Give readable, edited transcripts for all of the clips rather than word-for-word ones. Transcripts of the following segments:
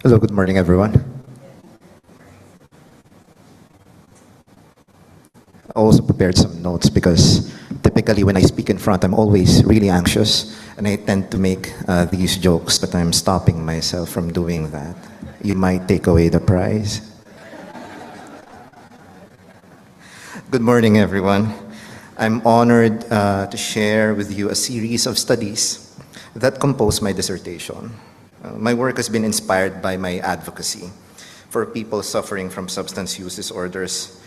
Hello, good morning, everyone. I also prepared some notes because typically when I speak in front, I'm always really anxious, and I tend to make these jokes, but I'm stopping myself from doing that. You might take away the prize. Good morning, everyone. I'm honored to share with you a series of studies that compose my dissertation. My work has been inspired by my advocacy for people suffering from substance use disorders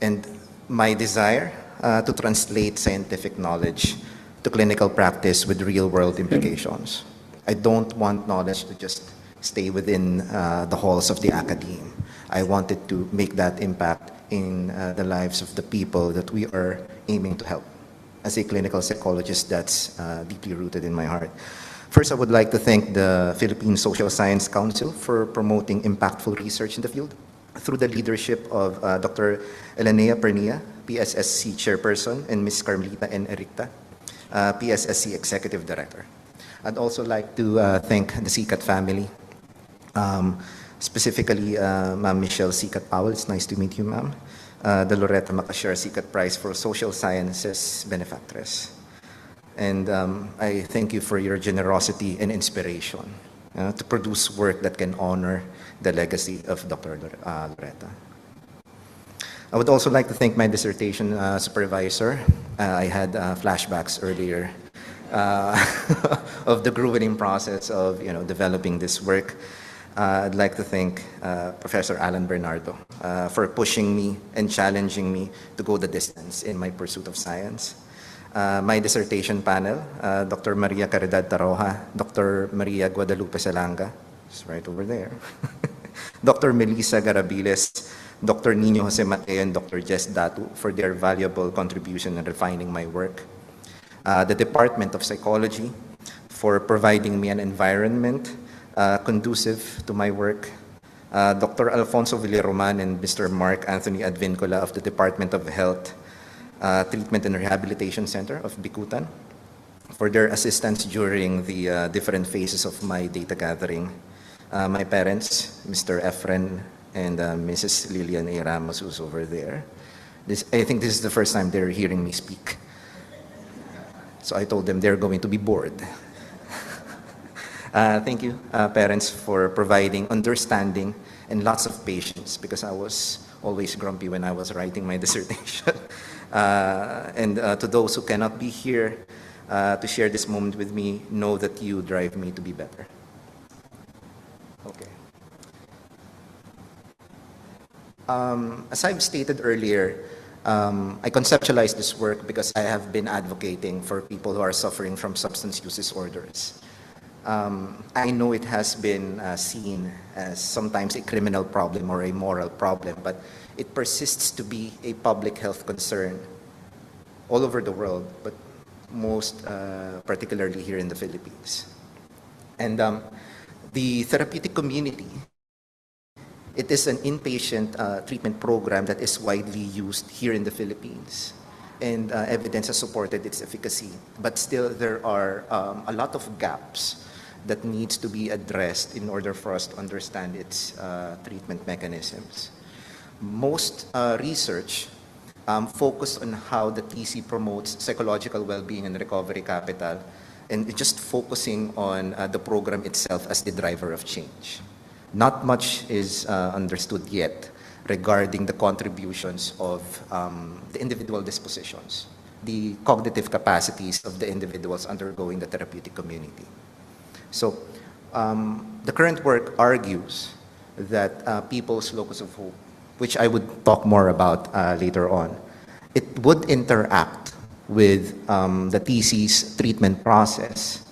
and my desire to translate scientific knowledge to clinical practice with real-world implications. I don't want knowledge to just stay within the halls of the academe. I wanted to make that impact in the lives of the people that we are aiming to help. As a clinical psychologist, that's deeply rooted in my heart. First, I would like to thank the Philippine Social Science Council for promoting impactful research in the field through the leadership of Dr. Elenea Pernia, PSSC Chairperson, and Ms. Carmelita N. Ericta, PSSC Executive Director. I'd also like to thank the Sicat family, specifically Ma'am Michelle Sicat Powell. It's nice to meet you, ma'am. The Loretta Makasiar Sicat Prize for Social Sciences benefactress. And I thank you for your generosity and inspiration to produce work that can honor the legacy of Dr. Loretta. I would also like to thank my dissertation supervisor. I had flashbacks earlier of the grueling process of developing this work. I'd like to thank Professor Alan Bernardo for pushing me and challenging me to go the distance in my pursuit of science. My dissertation panel, Dr. Maria Caridad Taroja, Dr. Maria Guadalupe Salanga, it's right over there, Dr. Melissa Garabiles, Dr. Nino Jose Mateo, and Dr. Jess Datu for their valuable contribution in refining my work. The Department of Psychology for providing me an environment conducive to my work. Dr. Alfonso Villaroman and Mr. Mark Anthony Advincola of the Department of Health, Treatment and Rehabilitation Center of Bicutan for their assistance during the different phases of my data gathering. My parents, Mr. Efren and Mrs. Lillian A. Ramos, who's over there. I think this is the first time they're hearing me speak. So I told them they're going to be bored. Thank you, parents, for providing understanding and lots of patience, because I was always grumpy when I was writing my dissertation. And to those who cannot be here to share this moment with me, know that you drive me to be better. Okay. As I've stated earlier, I conceptualized this work because I have been advocating for people who are suffering from substance use disorders. I know it has been seen as sometimes a criminal problem or a moral problem, but it persists to be a public health concern all over the world, but most particularly here in the Philippines. And the therapeutic community, it is an inpatient treatment program that is widely used here in the Philippines, and evidence has supported its efficacy. But still, there are a lot of gaps that needs to be addressed in order for us to understand its treatment mechanisms. Most research focused on how the TC promotes psychological well-being and recovery capital, and just focusing on the program itself as the driver of change. Not much is understood yet regarding the contributions of the individual dispositions, the cognitive capacities of the individuals undergoing the therapeutic community. So the current work argues that people's locus of hope, which I would talk more about later on, it would interact with the TC's treatment process.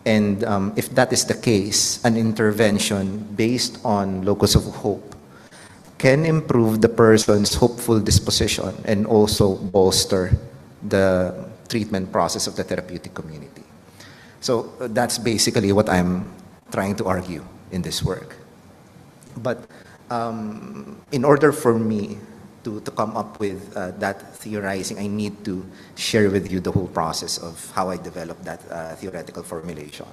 And if that is the case, an intervention based on locus of hope can improve the person's hopeful disposition and also bolster the treatment process of the therapeutic community. So that's basically what I'm trying to argue in this work. But in order for me to come up with that theorizing, I need to share with you the whole process of how I developed that theoretical formulation.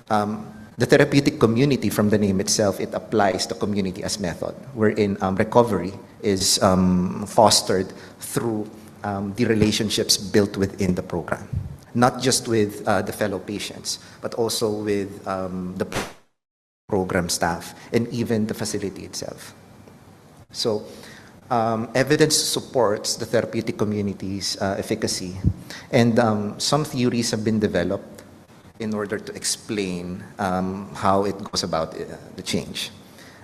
The therapeutic community, from the name itself, it applies the community as method, wherein recovery is fostered through the relationships built within the program. Not just with the fellow patients, but also with the program staff and even the facility itself. So evidence supports the therapeutic community's efficacy, and some theories have been developed in order to explain how it goes about the change.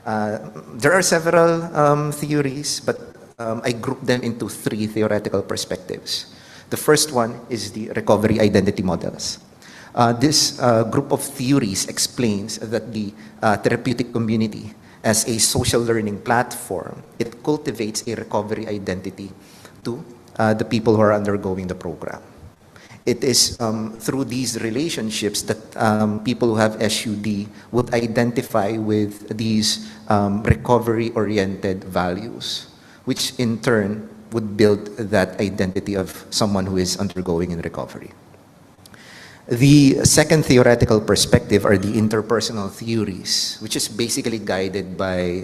There are several theories, but I group them into 3 theoretical perspectives. The first one is the recovery identity models. This group of theories explains that the therapeutic community, as a social learning platform, it cultivates a recovery identity to the people who are undergoing the program. It is through these relationships that people who have SUD would identify with these recovery-oriented values, which in turn would build that identity of someone who is undergoing in recovery. The second theoretical perspective are the interpersonal theories, which is basically guided by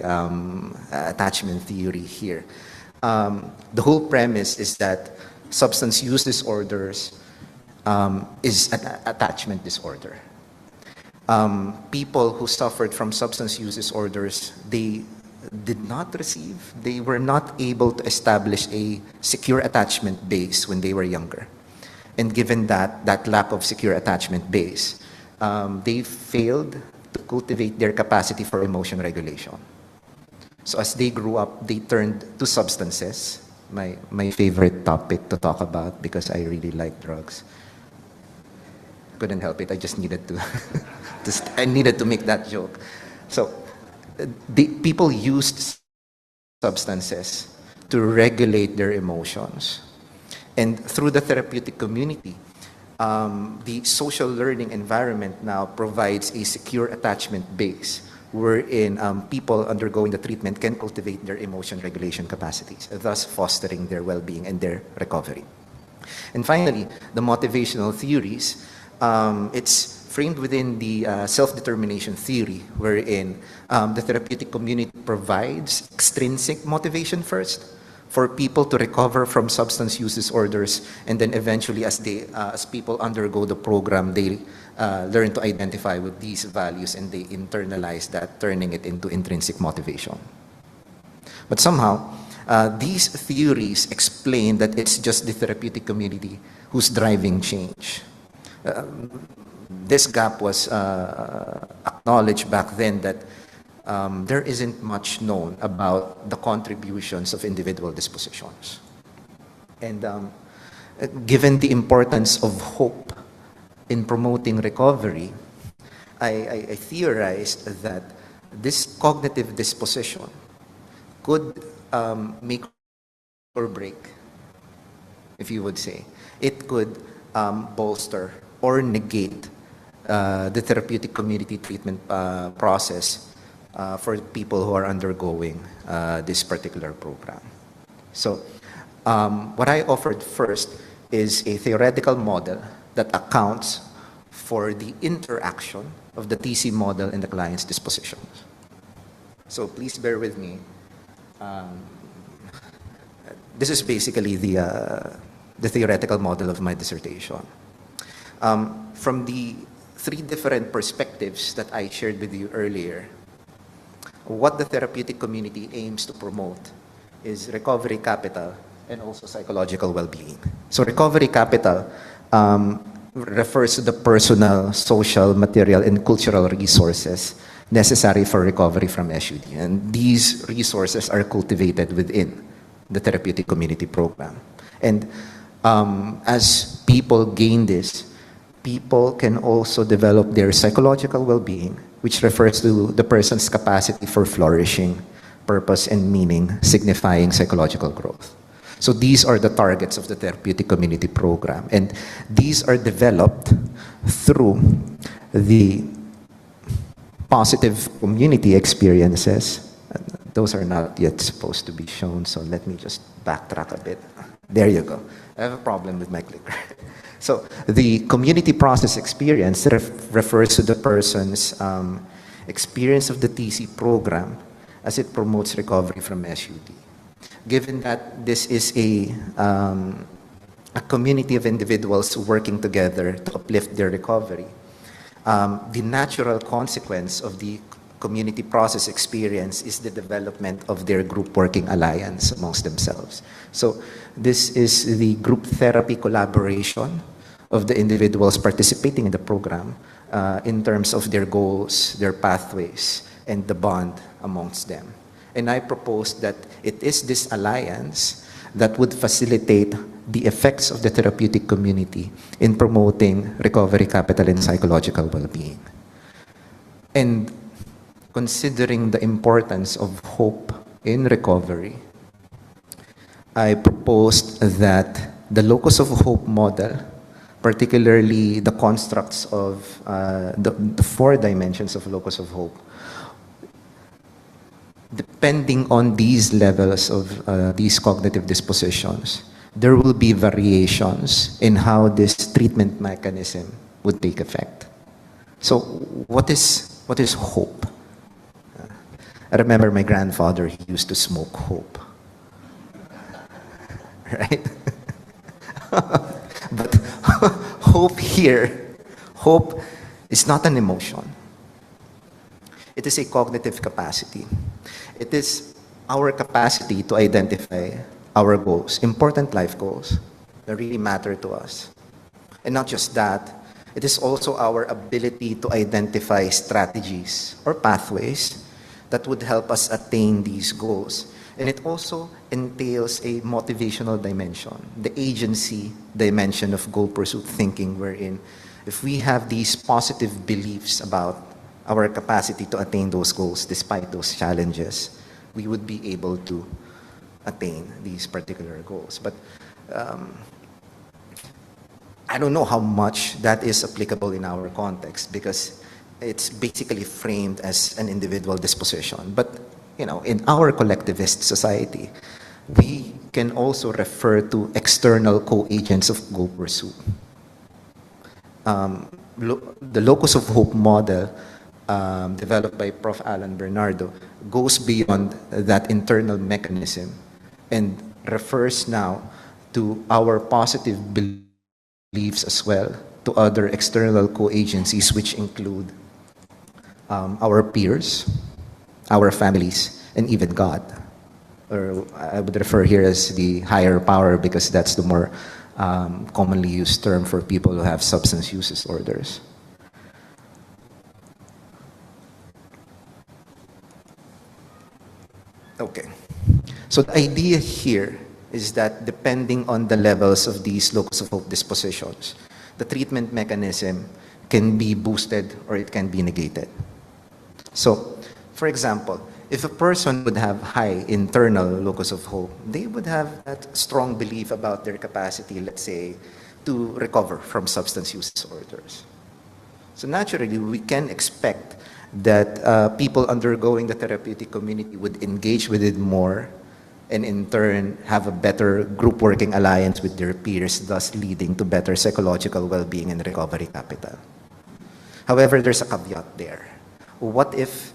attachment theory here. The whole premise is that substance use disorders is an attachment disorder. People who suffered from substance use disorders, they were not able to establish a secure attachment base when they were younger. And given that lack of secure attachment base, they failed to cultivate their capacity for emotion regulation. So as they grew up, they turned to substances, my favorite topic to talk about because I really like drugs. Couldn't help it, I just needed to, I needed to make that joke. So people used substances to regulate their emotions. And through the therapeutic community, the social learning environment now provides a secure attachment base wherein people undergoing the treatment can cultivate their emotion regulation capacities, thus fostering their well-being and their recovery. And finally, the motivational theories, it's framed within the self-determination theory, wherein the therapeutic community provides extrinsic motivation first for people to recover from substance use disorders, and then eventually as people undergo the program, they learn to identify with these values and they internalize that, turning it into intrinsic motivation. But somehow, these theories explain that it's just the therapeutic community who's driving change. This gap was acknowledged back then, that there isn't much known about the contributions of individual dispositions. And given the importance of hope in promoting recovery, I theorized that this cognitive disposition could make or break, if you would say. It could bolster or negate the therapeutic community treatment process for people who are undergoing this particular program. So what I offered first is a theoretical model that accounts for the interaction of the TC model and the client's dispositions. So please bear with me. This is basically the theoretical model of my dissertation. From the 3 different perspectives that I shared with you earlier, what the therapeutic community aims to promote is recovery capital and also psychological well-being. So recovery capital refers to the personal, social, material, and cultural resources necessary for recovery from SUD. And these resources are cultivated within the therapeutic community program. And as people gain this, people can also develop their psychological well-being, which refers to the person's capacity for flourishing, purpose, and meaning, signifying psychological growth. So these are the targets of the therapeutic community program, and these are developed through the positive community experiences. Those are not yet supposed to be shown, so let me just backtrack a bit. There you go. I have a problem with my clicker. So the community process experience refers to the person's experience of the TC program as it promotes recovery from SUD. Given that this is a community of individuals working together to uplift their recovery, the natural consequence of the community process experience is the development of their group working alliance amongst themselves. So this is the group therapy collaboration of the individuals participating in the program in terms of their goals, their pathways, and the bond amongst them. And I propose that it is this alliance that would facilitate the effects of the therapeutic community in promoting recovery capital and psychological well-being. And considering the importance of hope in recovery, I proposed that the Locus-of-Hope model, particularly the constructs of the 4 dimensions of Locus-of-Hope, depending on these levels of these cognitive dispositions, there will be variations in how this treatment mechanism would take effect. So what is hope? I remember my grandfather, he used to smoke hope. Right? But hope here, hope is not an emotion. It is a cognitive capacity. It is our capacity to identify our goals, important life goals that really matter to us. And not just that, it is also our ability to identify strategies or pathways that would help us attain these goals. And it also entails a motivational dimension, the agency dimension of goal pursuit thinking, wherein if we have these positive beliefs about our capacity to attain those goals despite those challenges, we would be able to attain these particular goals. But I don't know how much that is applicable in our context, because it's basically framed as an individual disposition. But in our collectivist society, we can also refer to external co-agents of goal pursuit. The Locus-of-Hope model, developed by Prof. Alan Bernardo, goes beyond that internal mechanism and refers now to our positive beliefs as well, to other external co-agencies, which include our peers, our families, and even God. Or I would refer here as the higher power, because that's the more commonly used term for people who have substance use disorders. Okay. So the idea here is that depending on the levels of these Locus-of-Hope dispositions, the treatment mechanism can be boosted or it can be negated. So, for example, if a person would have high internal Locus-of-Hope, they would have that strong belief about their capacity, let's say, to recover from substance use disorders. So naturally, we can expect that people undergoing the therapeutic community would engage with it more, and in turn have a better group working alliance with their peers, thus leading to better psychological well-being and recovery capital. However, there's a caveat there. What if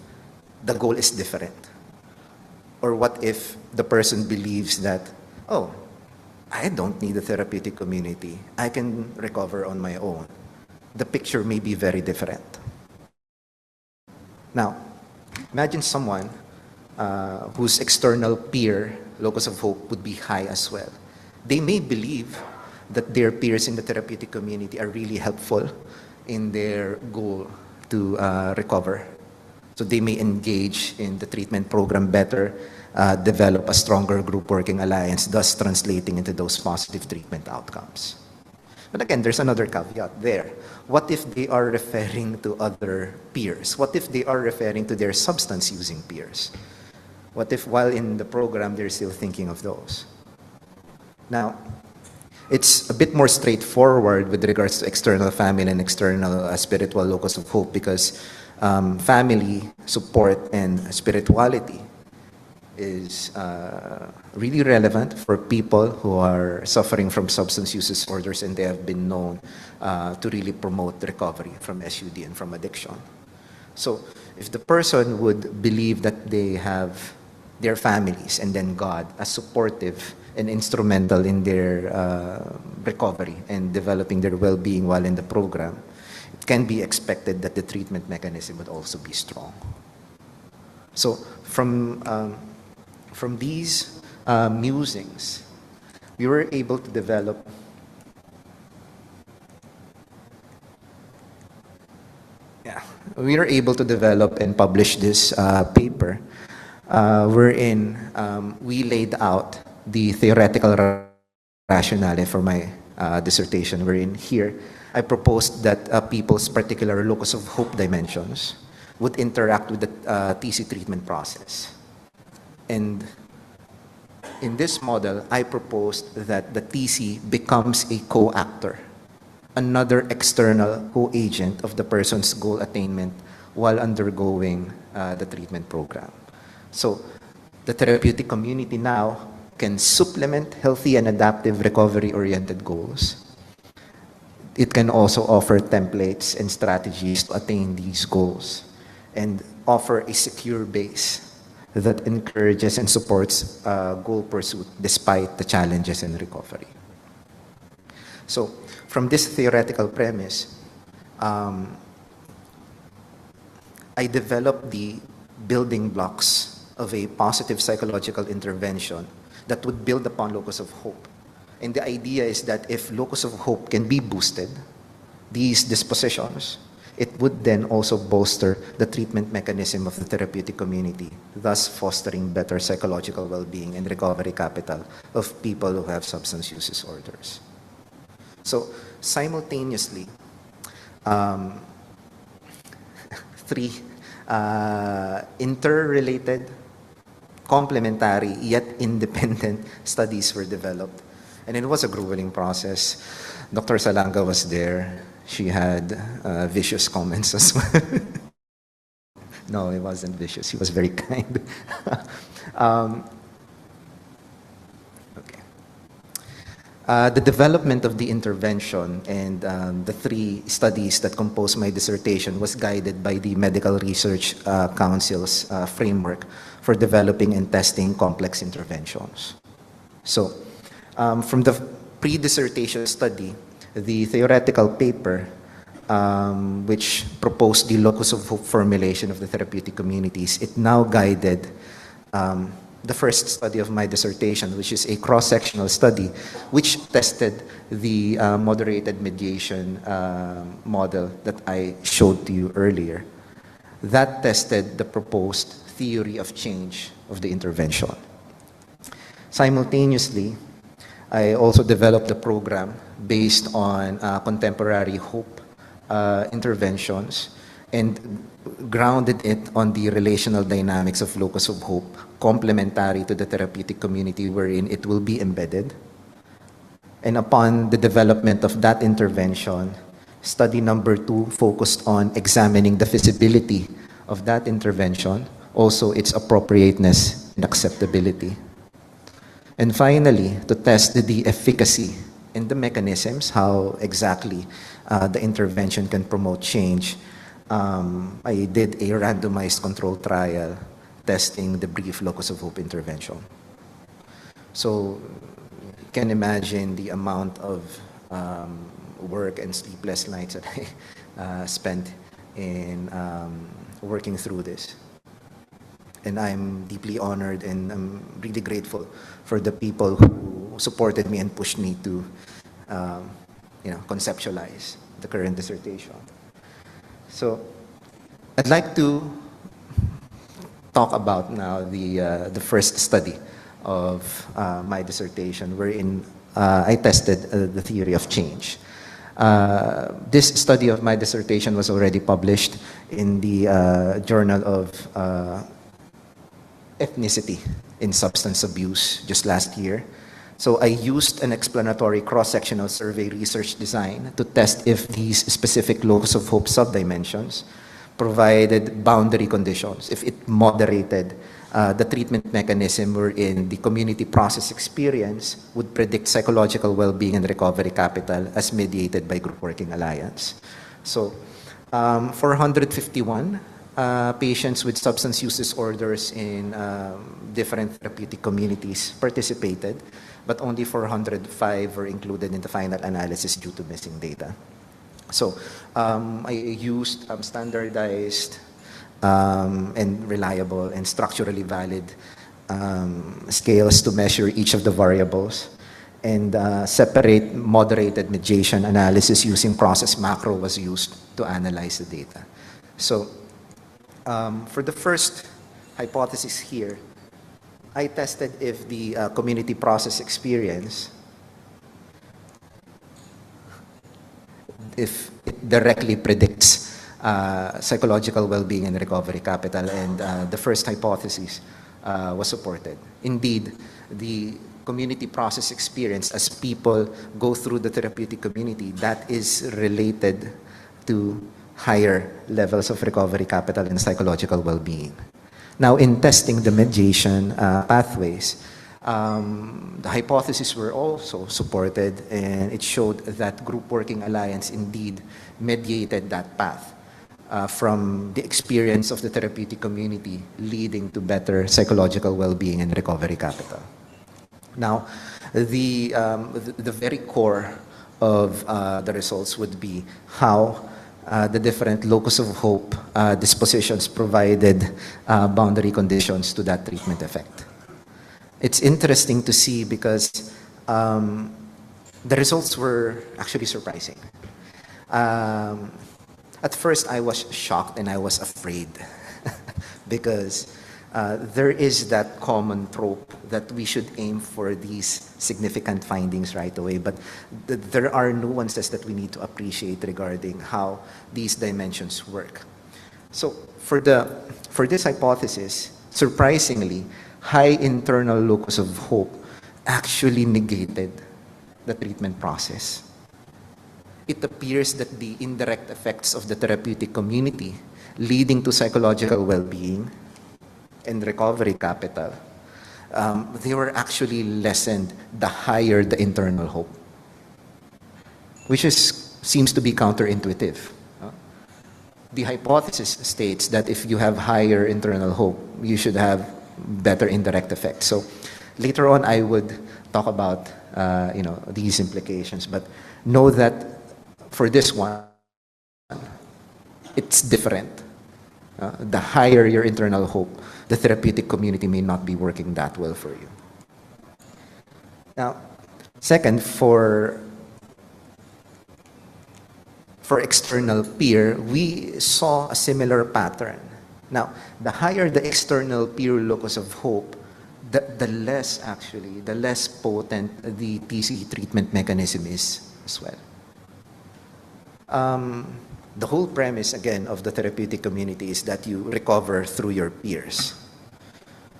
the goal is different? Or what if the person believes that, oh, I don't need a therapeutic community, I can recover on my own? The picture may be very different. Now, imagine someone whose external peer Locus-of-Hope would be high as well. They may believe that their peers in the therapeutic community are really helpful in their goal to recover. So they may engage in the treatment program better, develop a stronger group working alliance, thus translating into those positive treatment outcomes. But again, there's another caveat there. What if they are referring to other peers? What if they are referring to their substance-using peers? What if while in the program, they're still thinking of those? Now, it's a bit more straightforward with regards to external family and external spiritual Locus-of-Hope, because family support and spirituality is really relevant for people who are suffering from substance use disorders, and they have been known to really promote recovery from SUD and from addiction. So if the person would believe that they have their families and then God as supportive and instrumental in their recovery and developing their well-being while in the program, it can be expected that the treatment mechanism would also be strong. So from these musings, we were able to develop and publish this paper wherein we laid out the theoretical rationale for my dissertation, wherein here I proposed that people's particular locus of hope dimensions would interact with the TC treatment process. And in this model, I proposed that the TC becomes a co-actor, another external co-agent of the person's goal attainment while undergoing the treatment program. So the therapeutic community now can supplement healthy and adaptive recovery-oriented goals. It can also offer templates and strategies to attain these goals and offer a secure base that encourages and supports goal pursuit despite the challenges in recovery. So from this theoretical premise, I developed the building blocks of a positive psychological intervention that would build upon locus of hope. And the idea is that if locus of hope can be boosted, these dispositions, it would then also bolster the treatment mechanism of the therapeutic community, thus fostering better psychological well-being and recovery capital of people who have substance use disorders. So simultaneously, three interrelated, complementary, yet independent studies were developed. And it was a grueling process. Dr. Salanga was there. She had vicious comments as well. No, it wasn't vicious. He was very kind. The development of the intervention and the three studies that compose my dissertation was guided by the Medical Research Council's framework for developing and testing complex interventions. So, from the pre-dissertation study, the theoretical paper, which proposed the locus of hope formulation of the therapeutic communities, it now guided the first study of my dissertation, which is a cross-sectional study, which tested the moderated mediation model that I showed to you earlier. That tested the proposed theory of change of the intervention. Simultaneously, I also developed a program based on contemporary hope interventions and grounded it on the relational dynamics of locus of hope, complementary to the therapeutic community wherein it will be embedded. And upon the development of that intervention, study number 2 focused on examining the feasibility of that intervention, also its appropriateness and acceptability. And finally, to test the efficacy and the mechanisms, how exactly the intervention can promote change, I did a randomized controlled trial testing the brief locus of hope intervention. So you can imagine the amount of work and sleepless nights that I spent in working through this. And I'm deeply honored and I'm really grateful for the people who supported me and pushed me to conceptualize the current dissertation. So I'd like to talk about now the first study of my dissertation, wherein I tested the theory of change. This study of my dissertation was already published in the Journal of Ethnicity in Substance Abuse just last year. So I used an explanatory cross-sectional survey research design to test if these specific locus of hope subdimensions provided boundary conditions, if it moderated the treatment mechanism wherein the community process experience would predict psychological well-being and recovery capital as mediated by group working alliance. So 451 patients with substance use disorders in different therapeutic communities participated, but only 405 were included in the final analysis due to missing data. So I used standardized and reliable and structurally valid scales to measure each of the variables, and separate moderated mediation analysis using process macro was used to analyze the data. So for the first hypothesis here, I tested if the community process experience, if it directly predicts psychological well-being and recovery capital, and the first hypothesis was supported. Indeed, the community process experience, as people go through the therapeutic community, that is related to higher levels of recovery capital and psychological well-being. Now, in testing the mediation pathways, the hypotheses were also supported, and it showed that group working alliance indeed mediated that path from the experience of the therapeutic community, leading to better psychological well-being and recovery capital. Now, the very core of the results would be how the different locus of hope dispositions provided boundary conditions to that treatment effect. It's interesting to see because the results were actually surprising. At first, I was shocked and I was afraid because there is that common trope that we should aim for these significant findings right away, but there are nuances that we need to appreciate regarding how these dimensions work. So for this hypothesis, surprisingly, high internal locus of hope actually negated the treatment process. It appears that the indirect effects of the therapeutic community leading to psychological well-being and recovery capital, they were actually lessened the higher the internal hope, which seems to be counterintuitive. The hypothesis states that if you have higher internal hope, you should have better indirect effects. So later on, I would talk about these implications, but know that for this one, it's different. The higher your internal hope, the therapeutic community may not be working that well for you. Now, second, for external peer, we saw a similar pattern. Now, the higher the external peer locus of hope, the less potent the TCE treatment mechanism is as well. The whole premise, again, of the therapeutic community is that you recover through your peers.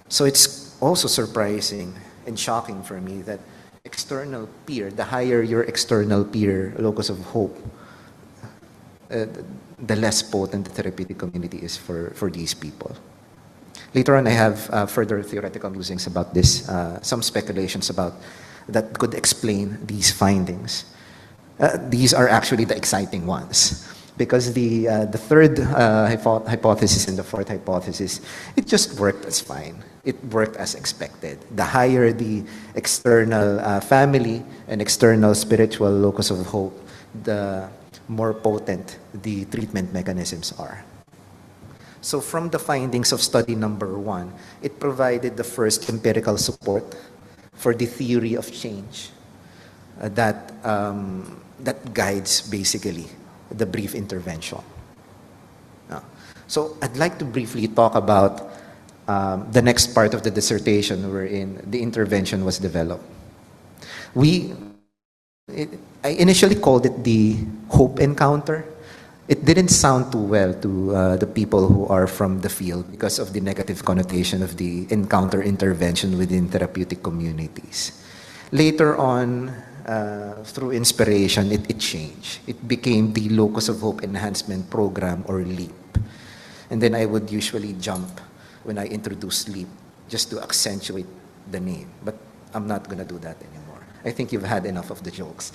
So it's also surprising and shocking for me that external peer, the higher your external peer locus of hope, the less potent the therapeutic community is for these people. Later on, I have further theoretical musings about this, some speculations about that could explain these findings. These are actually the exciting ones, because the third hypothesis and the fourth hypothesis, it just worked as fine. It worked as expected. The higher the external family and external spiritual locus of hope, the more potent the treatment mechanisms are. So from the findings of study number 1, it provided the first empirical support for the theory of change that guides basically the brief intervention. So I'd like to briefly talk about the next part of the dissertation wherein the intervention was developed. I initially called it the hope encounter. It didn't sound too well to the people who are from the field because of the negative connotation of the encounter intervention within therapeutic communities. Later on, through inspiration, it changed. It became the Locus of Hope Enhancement Program, or LEAP. And then I would usually jump when I introduce sleep, just to accentuate the name. But I'm not going to do that anymore. I think you've had enough of the jokes.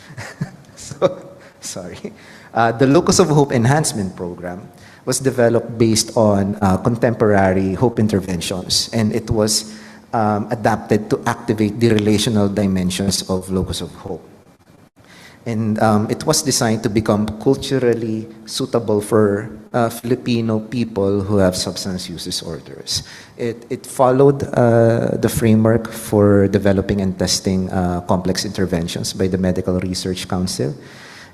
So, sorry. The Locus-of-Hope Enhancement Program was developed based on contemporary hope interventions, and it was adapted to activate the relational dimensions of Locus-of-Hope. And it was designed to become culturally suitable for Filipino people who have substance use disorders. It followed the framework for developing and testing complex interventions by the Medical Research Council.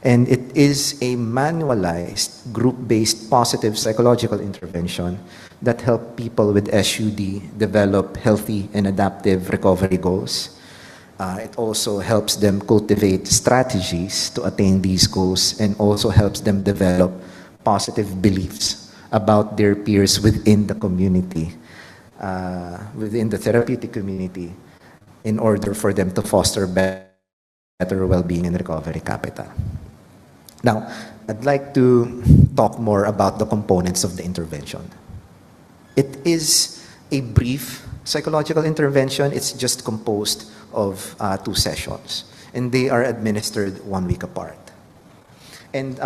And it is a manualized, group-based positive psychological intervention that help people with SUD develop healthy and adaptive recovery goals. It also helps them cultivate strategies to attain these goals, and also helps them develop positive beliefs about their peers within the community, within the therapeutic community, in order for them to foster better well-being and recovery capital. Now, I'd like to talk more about the components of the intervention. It is a brief psychological intervention. It's just composed of 2 sessions, and they are administered 1 week apart. And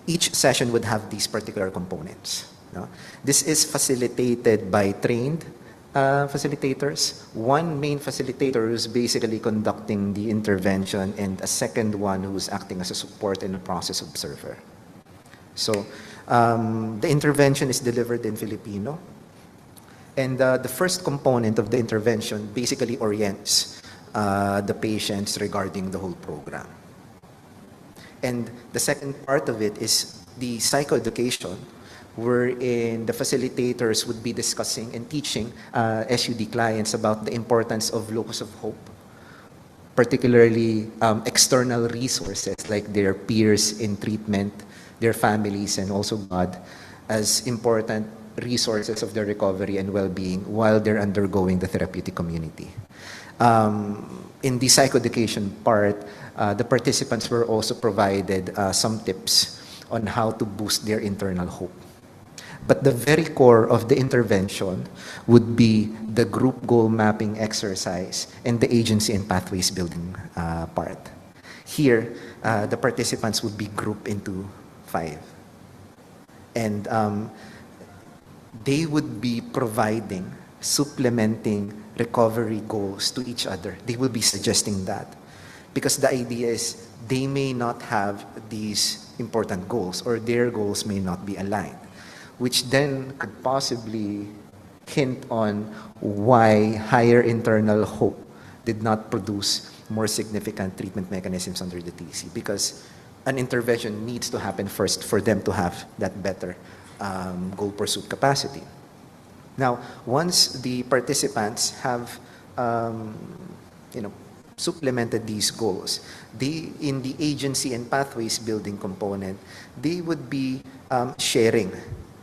each session would have these particular components. No? This is facilitated by trained facilitators. One main facilitator who's basically conducting the intervention, and a second one who's acting as a support and a process observer. So the intervention is delivered in Filipino, and the first component of the intervention basically orients the patients regarding the whole program. And the second part of it is the psychoeducation, wherein the facilitators would be discussing and teaching SUD clients about the importance of Locus-of-Hope, particularly external resources like their peers in treatment, their families, and also God, as important resources of their recovery and well-being while they're undergoing the therapeutic community. In the psychoeducation part, the participants were also provided some tips on how to boost their internal hope. But the very core of the intervention would be the group goal mapping exercise and the agency and pathways building part. Here, the participants would be grouped into 5. And they would be providing, supplementing recovery goals to each other. They will be suggesting that. Because the idea is they may not have these important goals, or their goals may not be aligned, which then could possibly hint on why higher internal hope did not produce more significant treatment mechanisms under the TC, because an intervention needs to happen first for them to have that better goal pursuit capacity. Now, once the participants have supplemented these goals, in the agency and pathways building component, they would be sharing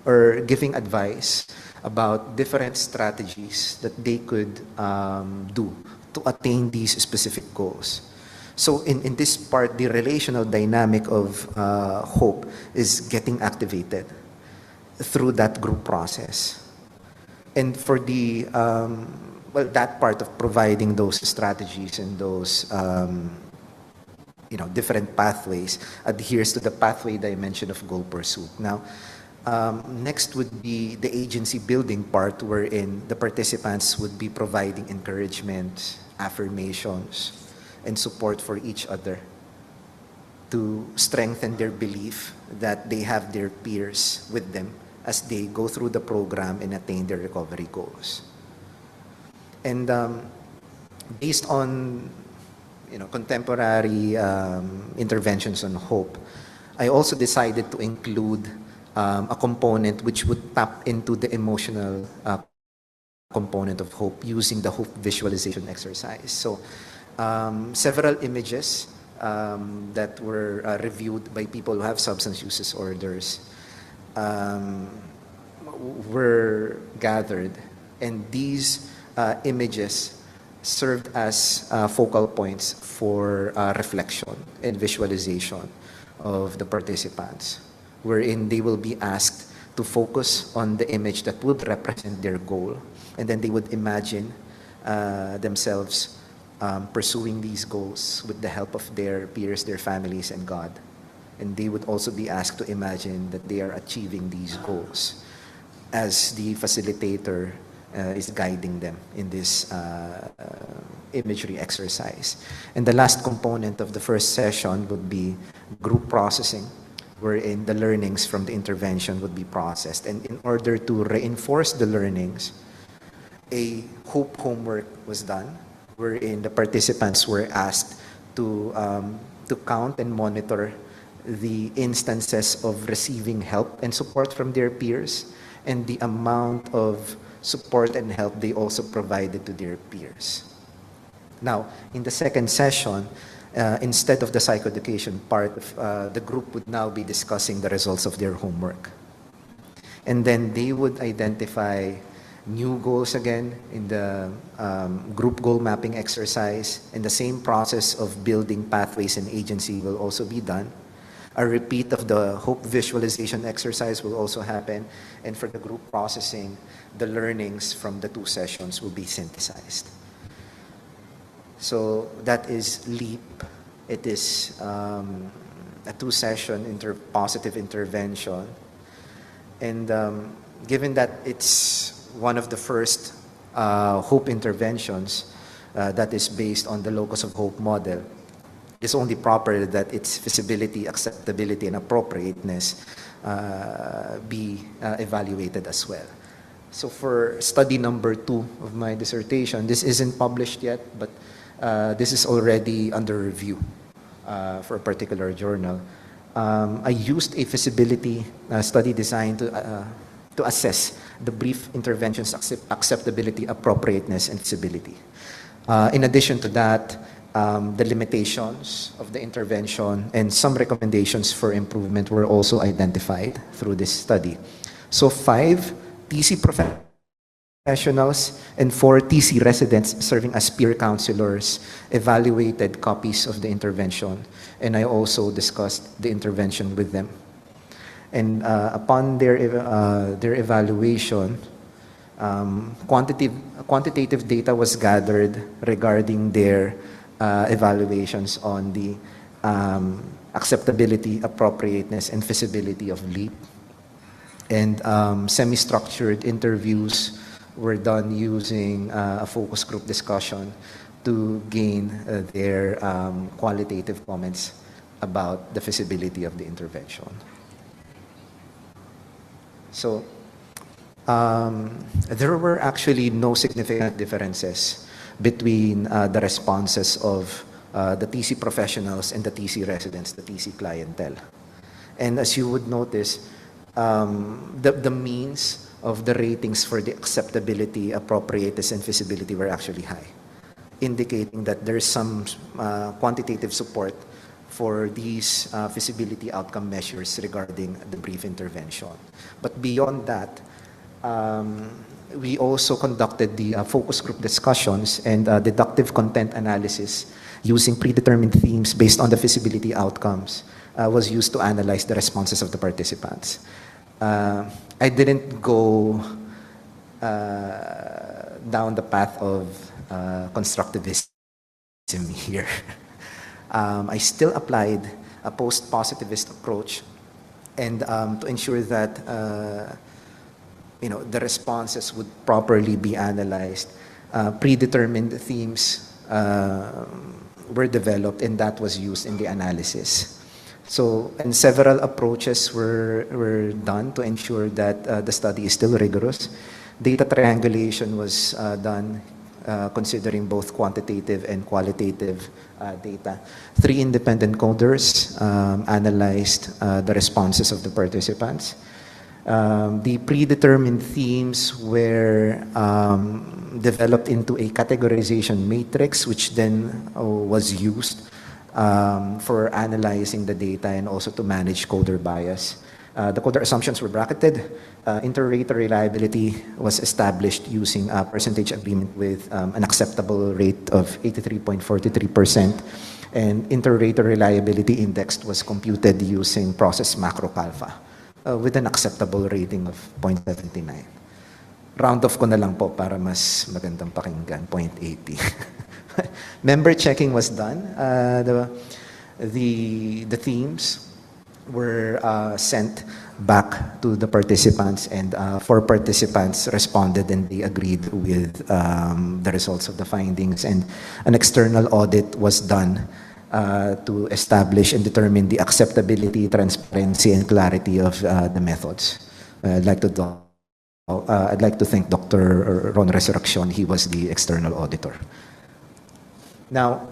or giving advice about different strategies that they could do to attain these specific goals. So in this part, the relational dynamic of hope is getting activated through that group process. And for the that part of providing those strategies and those different pathways adheres to the pathway dimension of goal pursuit. Now, next would be the agency building part, wherein the participants would be providing encouragement, affirmations, and support for each other to strengthen their belief that they have their peers with them as they go through the program and attain their recovery goals. And based on contemporary interventions on hope, I also decided to include a component which would tap into the emotional component of hope using the hope visualization exercise. So several images that were reviewed by people who have substance use disorders were gathered, and these images served as focal points for reflection and visualization of the participants, wherein they will be asked to focus on the image that would represent their goal, and then they would imagine themselves pursuing these goals with the help of their peers, their families, and God. And they would also be asked to imagine that they are achieving these goals as the facilitator is guiding them in this imagery exercise. And the last component of the first session would be group processing, wherein the learnings from the intervention would be processed. And in order to reinforce the learnings, a HOPE homework was done, wherein the participants were asked to count and monitor the instances of receiving help and support from their peers, and the amount of support and help they also provided to their peers. Now, in the second session, instead of the psychoeducation part, the group would now be discussing the results of their homework. And then they would identify new goals again in the group goal mapping exercise, and the same process of building pathways and agency will also be done. A repeat of the HOPE visualization exercise will also happen, and for the group processing, the learnings from the two sessions will be synthesized. So that is LEAP. It is a two-session positive intervention, and given that it's one of the first HOPE interventions that is based on the Locus-of-Hope model, it's only proper that its feasibility, acceptability, and appropriateness be evaluated as well. So for study number 2 of my dissertation, this isn't published yet, but this is already under review for a particular journal. I used a feasibility study design to assess the brief intervention's acceptability, appropriateness, and feasibility. In addition to that, the limitations of the intervention and some recommendations for improvement were also identified through this study. So 5 TC professionals and 4 TC residents serving as peer counselors evaluated copies of the intervention, and I also discussed the intervention with them. And upon their evaluation, quantitative data was gathered regarding their evaluations on the acceptability, appropriateness, and feasibility of LEAP. And semi-structured interviews were done using a focus group discussion to gain their qualitative comments about the feasibility of the intervention. So there were actually no significant differences between the responses of the TC professionals and the TC residents, the TC clientele. And as you would notice, the means of the ratings for the acceptability, appropriateness, and feasibility were actually high, indicating that there's some quantitative support for these feasibility outcome measures regarding the brief intervention. But beyond that, we also conducted the focus group discussions and deductive content analysis using predetermined themes based on the feasibility outcomes was used to analyze the responses of the participants. I didn't go down the path of constructivism here. I still applied a post-positivist approach, and to ensure that the responses would properly be analyzed, predetermined themes were developed, and that was used in the analysis. So, and several approaches were done to ensure that the study is still rigorous. Data triangulation was done considering both quantitative and qualitative data. 3 independent coders analyzed the responses of the participants. The predetermined themes were developed into a categorization matrix, which then was used for analyzing the data and also to manage coder bias. The coder assumptions were bracketed. Inter-rater reliability was established using a percentage agreement with an acceptable rate of 83.43%, and inter-rater reliability index was computed using process macro alpha with an acceptable rating of 0.79. Round off ko na lang po para mas magandang pakinggan, 0.80. Member checking was done. The themes were sent back to the participants, and 4 participants responded and they agreed with the results of the findings, and an external audit was done to establish and determine the acceptability, transparency, and clarity of the methods. I'd like to thank Dr. Ron Resurrection. He was the external auditor. Now,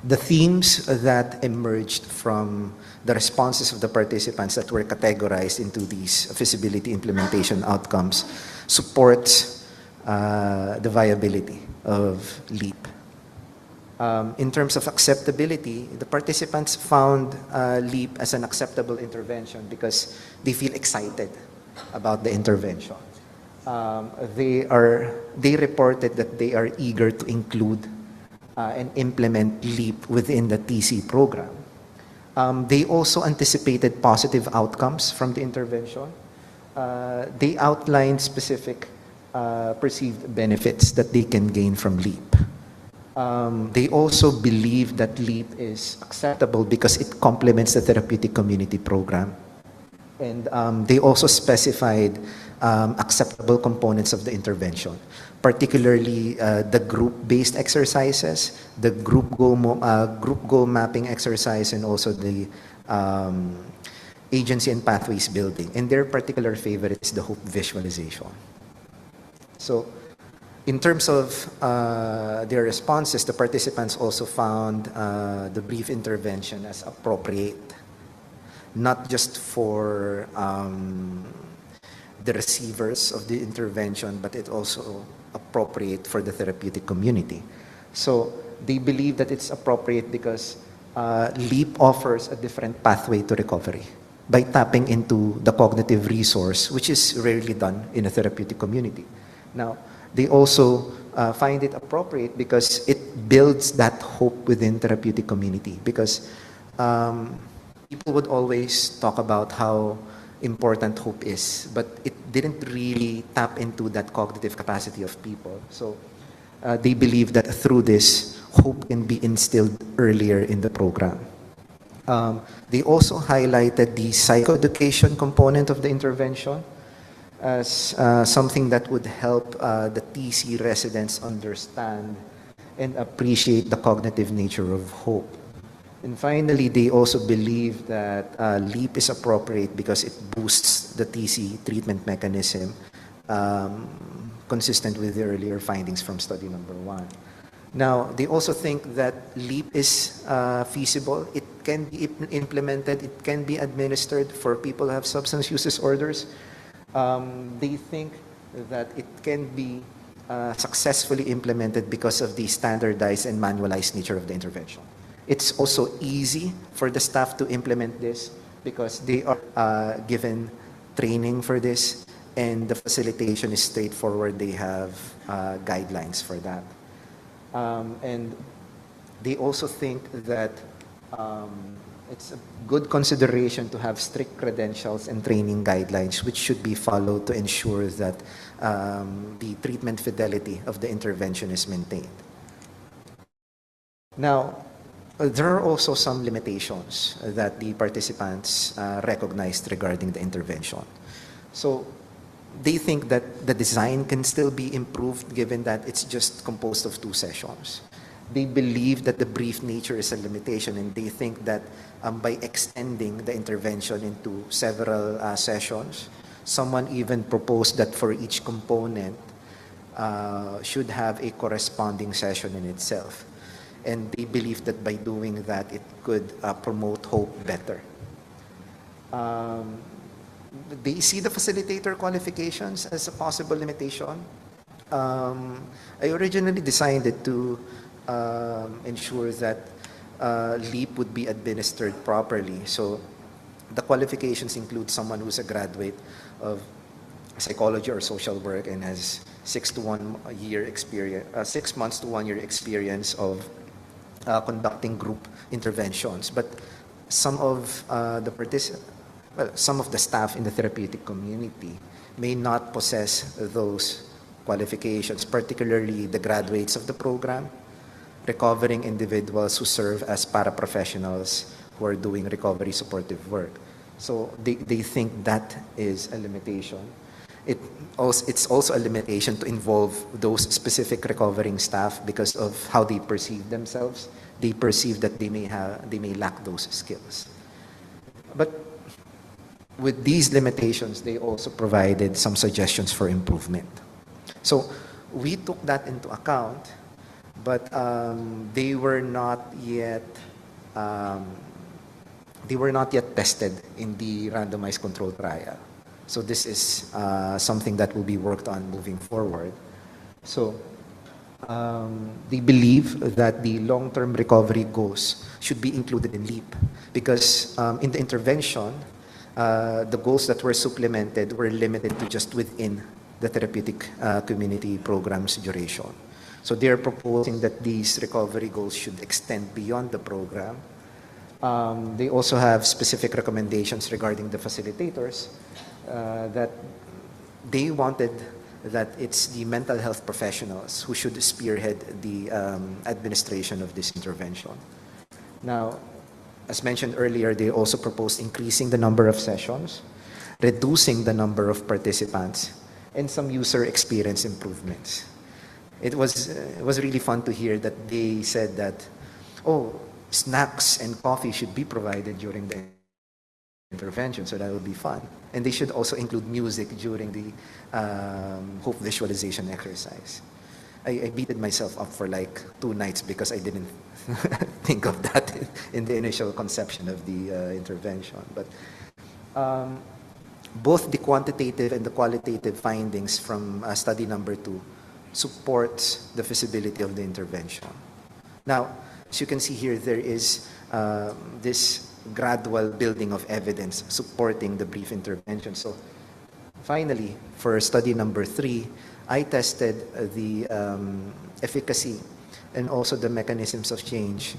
the themes that emerged from the responses of the participants that were categorized into these feasibility implementation outcomes supports the viability of LEAP. In terms of acceptability, the participants found LEAP as an acceptable intervention because they feel excited about the intervention. They reported that they are eager to include and implement LEAP within the TC program. They also anticipated positive outcomes from the intervention. They outlined specific perceived benefits that they can gain from LEAP. They also believe that LEAP is acceptable because it complements the therapeutic community program. And they also specified acceptable components of the intervention, particularly the group-based exercises, the group goal mapping exercise, and also the agency and pathways building. And their particular favorite is the hope visualization. So, in terms of their responses, the participants also found the brief intervention as appropriate, not just for the receivers of the intervention, but it also appropriate for the therapeutic community. So they believe that it's appropriate because LEAP offers a different pathway to recovery by tapping into the cognitive resource, which is rarely done in a therapeutic community. Now, they also find it appropriate because it builds that hope within therapeutic community, because people would always talk about how important hope is, but it didn't really tap into that cognitive capacity of people. So they believe that through this, hope can be instilled earlier in the program. They also highlighted the psychoeducation component of the intervention as something that would help the TC residents understand and appreciate the cognitive nature of hope. And finally, they also believe that LEAP is appropriate because it boosts the TC treatment mechanism, consistent with the earlier findings from study number 1. Now, they also think that LEAP is feasible. It can be implemented. It can be administered for people who have substance use disorders. They think that it can be successfully implemented because of the standardized and manualized nature of the intervention. It's also easy for the staff to implement this because they are given training for this, and the facilitation is straightforward. They have guidelines for that. And they also think that it's a good consideration to have strict credentials and training guidelines, which should be followed to ensure that the treatment fidelity of the intervention is maintained. Now, there are also some limitations that the participants recognized regarding the intervention. So they think that the design can still be improved given that it's just composed of 2 sessions. They believe that the brief nature is a limitation, and they think that by extending the intervention into several sessions, someone even proposed that for each component should have a corresponding session in itself. And they believe that by doing that, it could promote hope better. They see the facilitator qualifications as a possible limitation. I originally designed it to ensure that LEAP would be administered properly. So the qualifications include someone who's a graduate of psychology or social work and has 6 months to 1 year experience of conducting group interventions. But some of the participants, well, some of the staff in the therapeutic community may not possess those qualifications, particularly the graduates of the program, recovering individuals who serve as paraprofessionals who are doing recovery supportive work. So they think that is a limitation. It's also a limitation to involve those specific recovering staff because of how they perceive themselves. They perceive that they may lack those skills. But with these limitations, they also provided some suggestions for improvement. So we took that into account, but they were not yet tested in the randomized control trial. So this is something that will be worked on moving forward. So they believe that the long-term recovery goals should be included in LEAP because in the intervention, the goals that were supplemented were limited to just within the therapeutic community program's duration. So they're proposing that these recovery goals should extend beyond the program. They also have specific recommendations regarding the facilitators that they wanted that it's the mental health professionals who should spearhead the administration of this intervention. Now, as mentioned earlier, they also proposed increasing the number of sessions, reducing the number of participants, and some user experience improvements. It was really fun to hear that they said that, oh, snacks and coffee should be provided during the intervention, so that would be fun. And they should also include music during the hope visualization exercise. I beated myself up for like 2 nights because I didn't think of that in the initial conception of the intervention. But both the quantitative and the qualitative findings from study number 2 supports the feasibility of the intervention. Now, as you can see here, there is this gradual building of evidence supporting the brief intervention. So finally, for study number 3, I tested the efficacy and also the mechanisms of change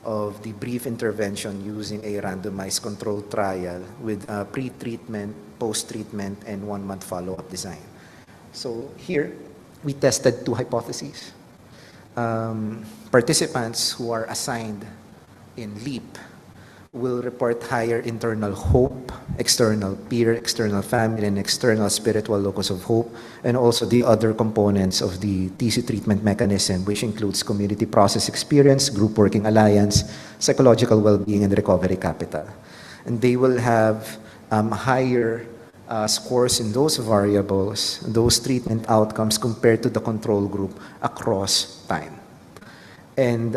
of the brief intervention using a randomized controlled trial with pre-treatment, post-treatment, and 1-month follow-up design. So here, we tested 2 hypotheses. Participants who are assigned in LEAP will report higher internal hope, external peer, external family, and external spiritual locus of hope, and also the other components of the TC treatment mechanism, which includes community process experience, group working alliance, psychological well-being, and recovery capital. And they will have higher scores in those variables, those treatment outcomes compared to the control group across time. And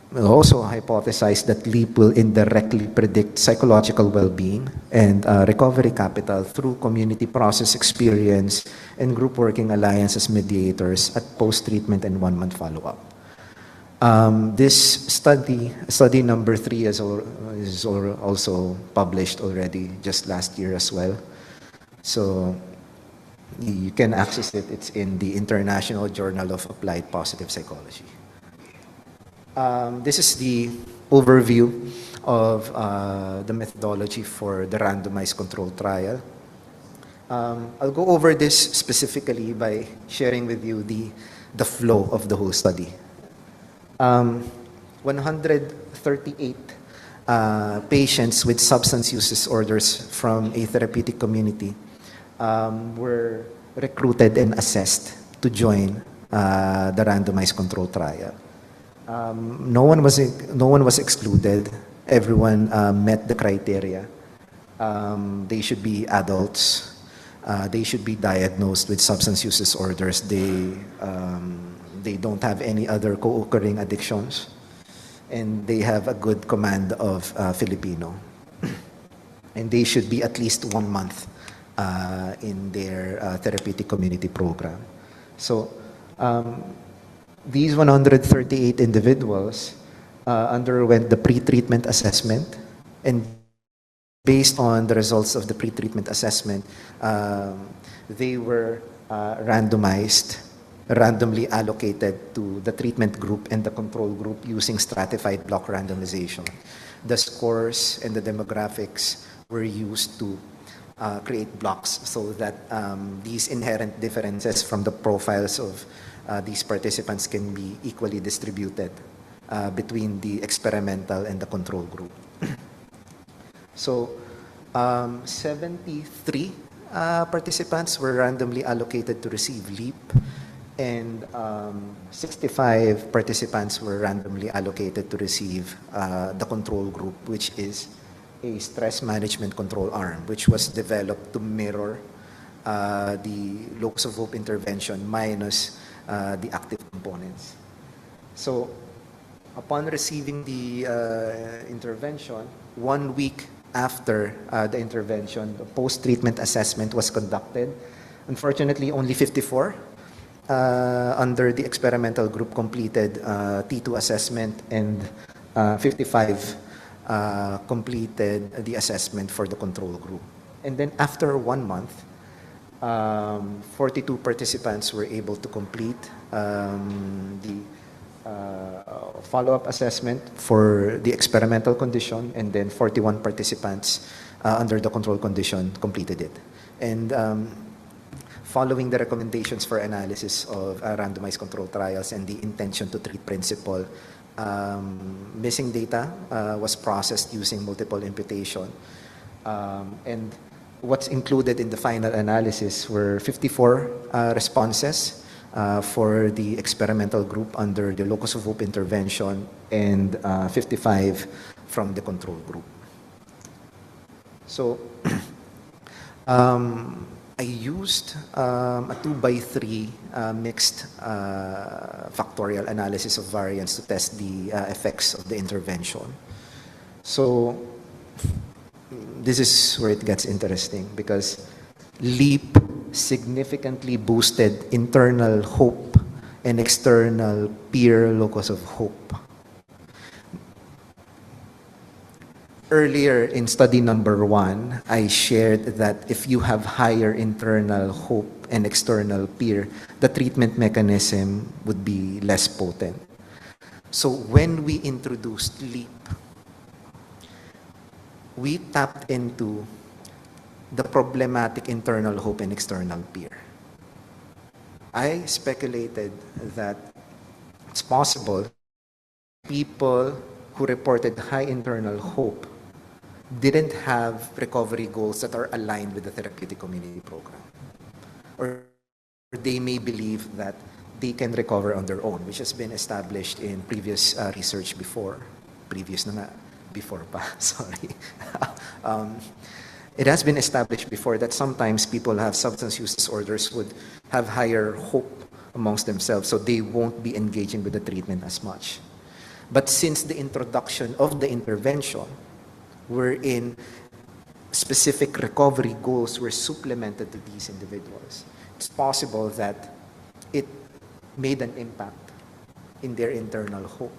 we also hypothesized that LEAP will indirectly predict psychological well-being and recovery capital through community process experience and group working alliance as mediators at post-treatment and 1-month follow-up. This study number 3 is also published already just last year as well. So you can access it. It's in the International Journal of Applied Positive Psychology. This is the overview of the methodology for the randomized controlled trial. I'll go over this specifically by sharing with you the flow of the whole study. 138 patients with substance use disorders from a therapeutic community were recruited and assessed to join the randomized controlled trial. No one was excluded. Everyone met the criteria. They should be adults. They should be diagnosed with substance use disorders. They don't have any other co-occurring addictions, and they have a good command of Filipino. And they should be at least 1 month in their therapeutic community program. So these 138 individuals underwent the pre-treatment assessment, and based on the results of the pre-treatment assessment, they were randomized randomly allocated to the treatment group and the control group using stratified block randomization. The scores and the demographics were used to create blocks so that these inherent differences from the profiles of these participants can be equally distributed between the experimental and the control group. So 73 participants were randomly allocated to receive LEAP, and 65 participants were randomly allocated to receive the control group, which is a stress management control arm, which was developed to mirror the Locus-of-Hope intervention minus the active components. So upon receiving the intervention, 1 week after the intervention, the post-treatment assessment was conducted. Unfortunately, only 54 under the experimental group completed T2 assessment, and 55 completed the assessment for the control group. And then after 1 month, 42 participants were able to complete the follow-up assessment for the experimental condition, and then 41 participants under the control condition completed it. And following the recommendations for analysis of randomized control trials and the intention to treat principle, missing data was processed using multiple imputation. And what's included in the final analysis were 54 responses for the experimental group under the Locus-of-Hope intervention, and 55 from the control group. So I used a 2x3 mixed factorial analysis of variance to test the effects of the intervention. So this is where it gets interesting, because LEAP significantly boosted internal hope and external peer locus of hope. Earlier in study number 1, I shared that if you have higher internal hope and external peer, the treatment mechanism would be less potent. So when we introduced LEAP, we tapped into the problematic internal hope and external peer. I speculated that it's possible people who reported high internal hope didn't have recovery goals that are aligned with the therapeutic community program. Or they may believe that they can recover on their own, which has been established in previous research before. Sorry. It has been established before that sometimes people who have substance use disorders would have higher hope amongst themselves, so they won't be engaging with the treatment as much. But since the introduction of the intervention, wherein specific recovery goals were supplemented to these individuals, it's possible that it made an impact in their internal hope,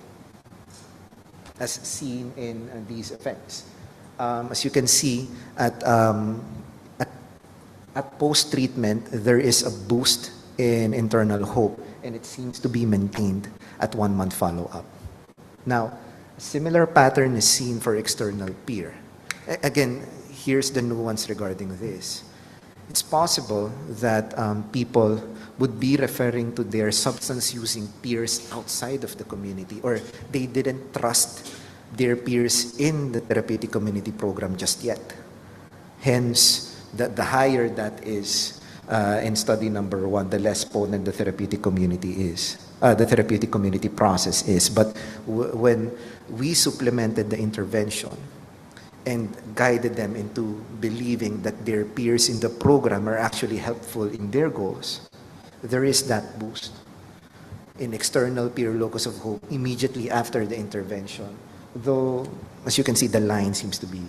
as seen in these effects. As you can see, at post-treatment, there is a boost in internal hope, and it seems to be maintained at 1 month follow-up. Now, a similar pattern is seen for external peer. Again, here's the nuance regarding this. It's possible that people would be referring to their substance-using peers outside of the community, or they didn't trust their peers in the therapeutic community program just yet. Hence, the higher that is in study number 1, the less potent the therapeutic community is. The therapeutic community process is. But when we supplemented the intervention and guided them into believing that their peers in the program are actually helpful in their goals, there is that boost in external peer locus of hope immediately after the intervention. Though, as you can see, the line seems to be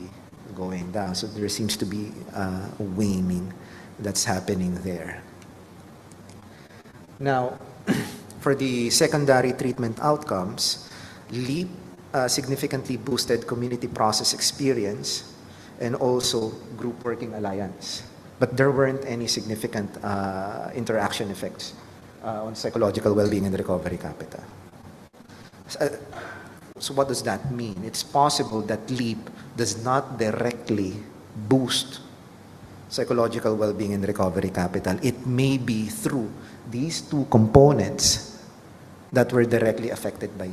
going down. So there seems to be a waning that's happening there. Now, for the secondary treatment outcomes, LEAP significantly boosted community process experience and also group working alliance. But there weren't any significant interaction effects on psychological well-being and recovery capital. So what does that mean? It's possible that LEAP does not directly boost psychological well-being and recovery capital. It may be through these two components that were directly affected by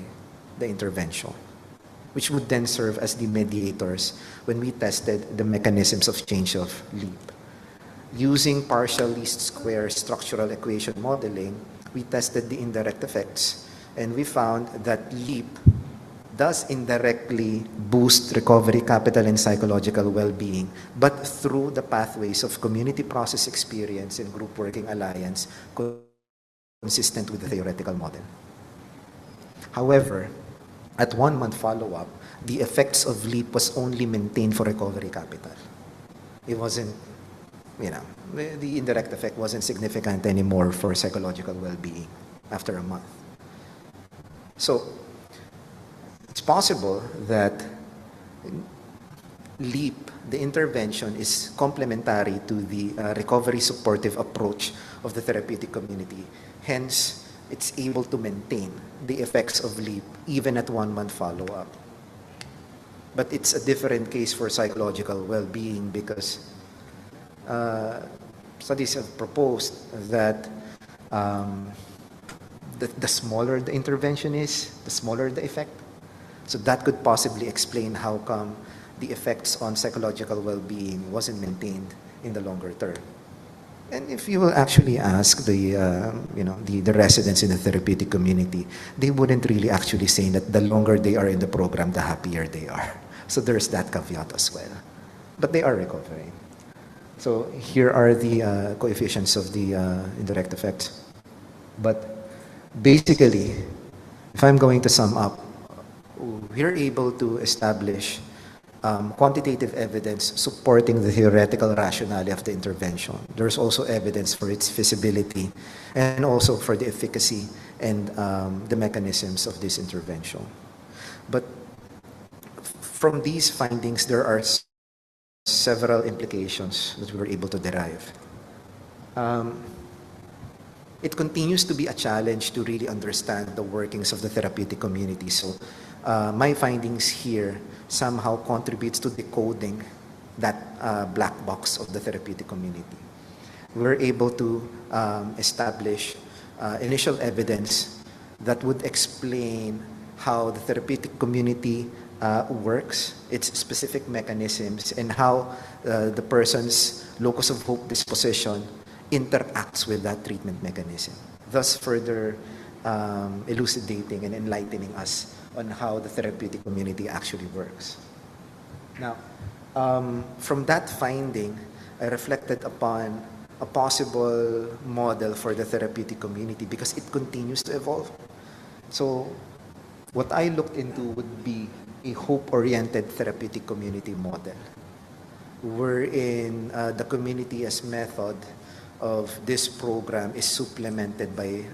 the intervention, which would then serve as the mediators when we tested the mechanisms of change of LEAP. Using partial least square structural equation modeling, we tested the indirect effects, and we found that LEAP does indirectly boost recovery capital and psychological well-being, but through the pathways of community process experience and group working alliance consistent with the theoretical model. However, at 1 month follow-up, the effects of LEAP was only maintained for recovery capital. It wasn't, the indirect effect wasn't significant anymore for psychological well-being after a month. So, it's possible that LEAP, the intervention, is complementary to the recovery supportive approach of the therapeutic community. Hence, it's able to maintain the effects of LEAP even at 1 month follow-up. But it's a different case for psychological well-being because studies have proposed that the smaller the intervention is, the smaller the effect. So that could possibly explain how come the effects on psychological well-being wasn't maintained in the longer term. And if you will actually ask the residents in the therapeutic community, they wouldn't really actually say that the longer they are in the program, the happier they are. So there's that caveat as well. But they are recovering. So here are the coefficients of the indirect effects. But basically, if I'm going to sum up, we're able to establish quantitative evidence supporting the theoretical rationale of the intervention. There's also evidence for its feasibility and also for the efficacy and the mechanisms of this intervention. But from these findings, there are several implications that we were able to derive. It continues to be a challenge to really understand the workings of the therapeutic community. So my findings here somehow contributes to decoding that black box of the therapeutic community. We're able to establish initial evidence that would explain how the therapeutic community works, its specific mechanisms, and how the person's locus of hope disposition interacts with that treatment mechanism, thus further elucidating and enlightening us on how the therapeutic community actually works. Now, from that finding, I reflected upon a possible model for the therapeutic community because it continues to evolve. So, what I looked into would be a hope-oriented therapeutic community model, wherein the community as method of this program is supplemented by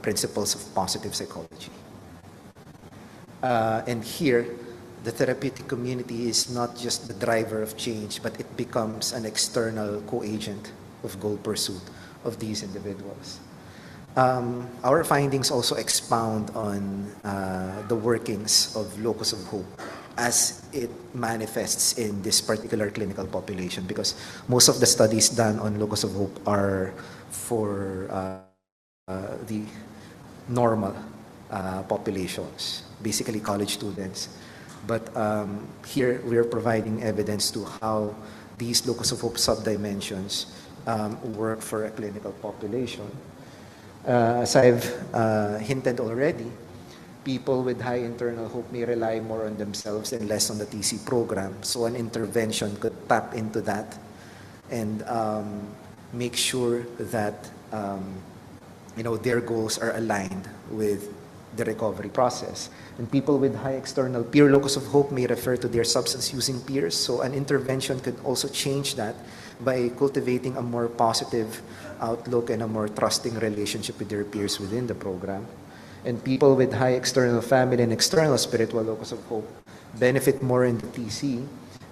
principles of positive psychology. And here, the therapeutic community is not just the driver of change, but it becomes an external co-agent of goal pursuit of these individuals. Our findings also expound on the workings of Locus-of-Hope as it manifests in this particular clinical population, because most of the studies done on Locus-of-Hope are for the normal populations, basically college students. But here we are providing evidence to how these Locus-of-Hope subdimensions work for a clinical population. As I've hinted already, people with high internal hope may rely more on themselves and less on the TC program. So an intervention could tap into that and make sure that their goals are aligned with the recovery process. And people with high external peer locus of hope may refer to their substance-using peers. So an intervention could also change that by cultivating a more positive outlook and a more trusting relationship with their peers within the program. And people with high external family and external spiritual locus of hope benefit more in the TC,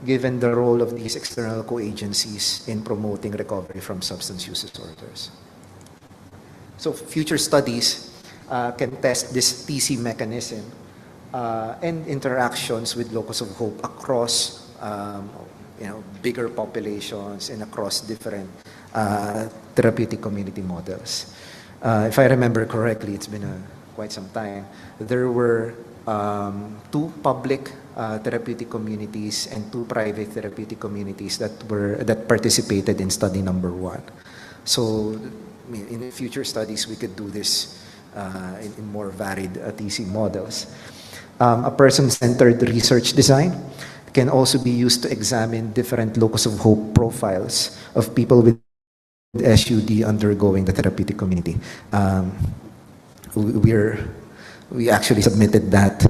given the role of these external co-agencies in promoting recovery from substance use disorders. So future studies can test this TC mechanism and interactions with locus of hope across bigger populations and across different therapeutic community models. If I remember correctly, it's been quite some time. There were 2 public therapeutic communities and 2 private therapeutic communities that participated in study number 1. So in future studies, we could do this in more varied TC models. A person-centered research design can also be used to examine different locus of hope profiles of people with SUD undergoing the therapeutic community. We actually submitted that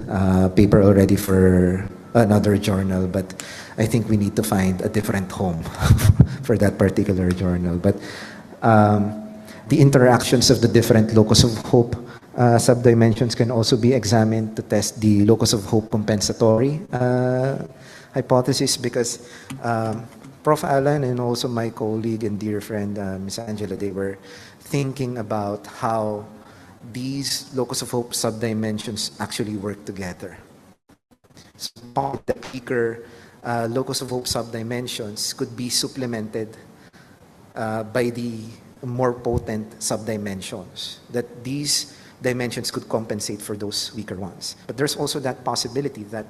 paper already for another journal, but I think we need to find a different home for that particular journal. But the interactions of the different locus of hope subdimensions can also be examined to test the locus of hope compensatory hypothesis, because Prof. Alan and also my colleague and dear friend, Ms. Angela, they were thinking about how these locus of hope subdimensions actually work together. So the weaker locus of hope subdimensions could be supplemented by the more potent subdimensions, that these dimensions could compensate for those weaker ones. But there's also that possibility that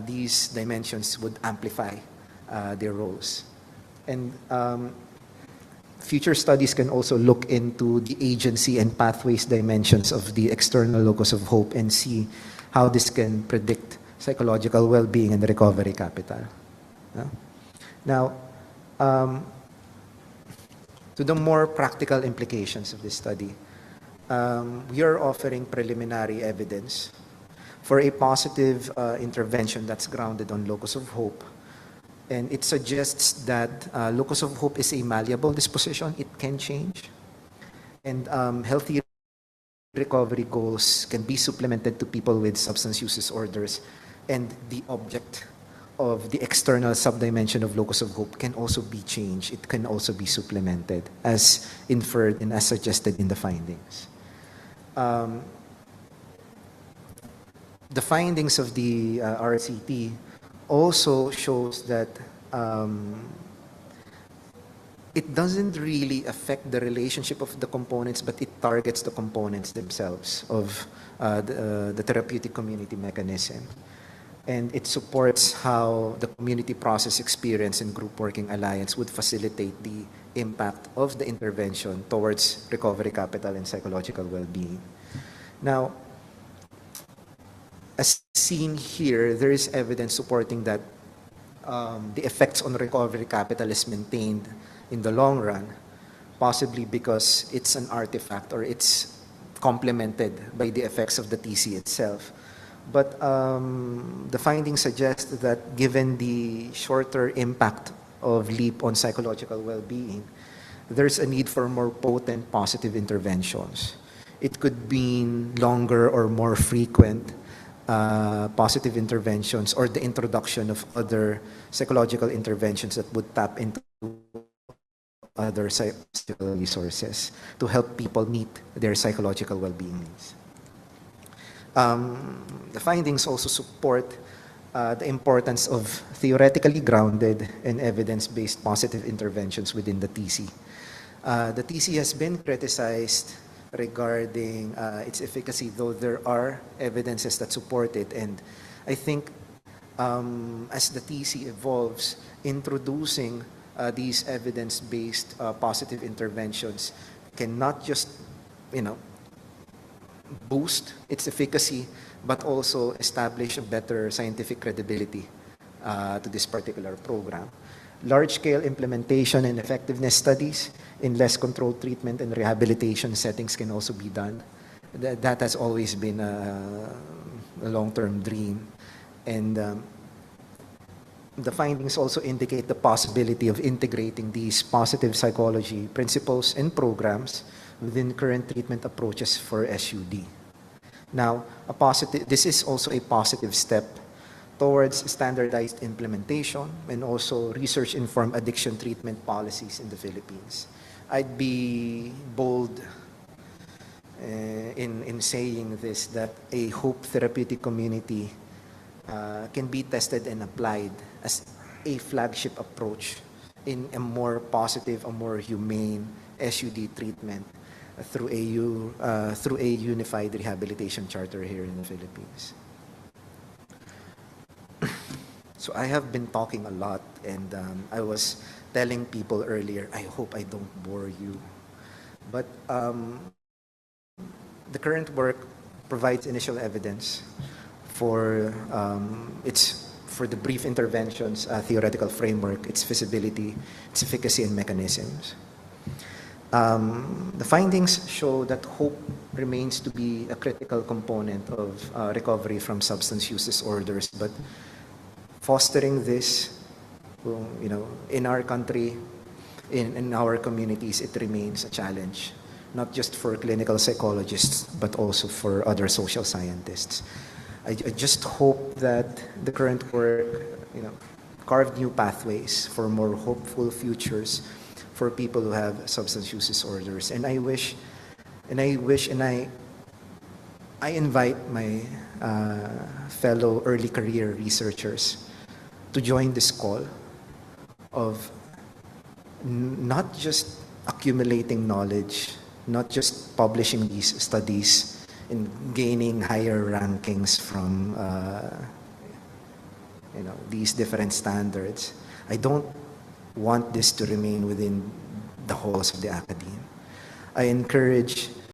these dimensions would amplify their roles. And future studies can also look into the agency and pathways dimensions of the external locus of hope and see how this can predict psychological well-being and recovery capital. Now, to the more practical implications of this study, we are offering preliminary evidence for a positive intervention that's grounded on locus of hope. And it suggests that locus of hope is a malleable disposition. It can change. And healthy recovery goals can be supplemented to people with substance use disorders. And the object of the external subdimension of locus of hope can also be changed. It can also be supplemented, as inferred and as suggested in the findings. The findings of the RCT also shows that it doesn't really affect the relationship of the components, but it targets the components themselves of the therapeutic community mechanism. And it supports how the community process experience and group working alliance would facilitate the impact of the intervention towards recovery capital and psychological well-being. Now, as seen here, there is evidence supporting that the effects on recovery capital is maintained in the long run, possibly because it's an artifact or it's complemented by the effects of the TC itself. But the findings suggest that given the shorter impact of LEAP on psychological well-being, there's a need for more potent positive interventions. It could mean longer or more frequent positive interventions, or the introduction of other psychological interventions that would tap into other psychological resources to help people meet their psychological well-being needs. The findings also support the importance of theoretically grounded and evidence-based positive interventions within the TC. The TC has been criticized regarding its efficacy, though there are evidences that support it. And I think as the TC evolves, introducing these evidence-based positive interventions can not just, boost its efficacy, but also establish a better scientific credibility to this particular program. Large-scale implementation and effectiveness studies in less controlled treatment and rehabilitation settings can also be done. That has always been a long-term dream. And the findings also indicate the possibility of integrating these positive psychology principles and programs within current treatment approaches for SUD. Now, this is also a positive step towards standardized implementation and also research-informed addiction treatment policies in the Philippines. I'd be bold in saying this, that a Hope therapeutic community can be tested and applied as a flagship approach in a more positive, a more humane SUD treatment through a unified rehabilitation charter here in the Philippines. So I have been talking a lot, and I was telling people earlier, I hope I don't bore you. But the current work provides initial evidence for for the brief interventions theoretical framework, its feasibility, its efficacy, and mechanisms. The findings show that hope remains to be a critical component of recovery from substance use disorders, but fostering this, in our country, in our communities, it remains a challenge, not just for clinical psychologists, but also for other social scientists. I just hope that the current work, carved new pathways for more hopeful futures for people who have substance use disorders. And I invite my fellow early career researchers to join this call of not just accumulating knowledge, not just publishing these studies and gaining higher rankings from these different standards. I don't want this to remain within the halls of the academe. I encourage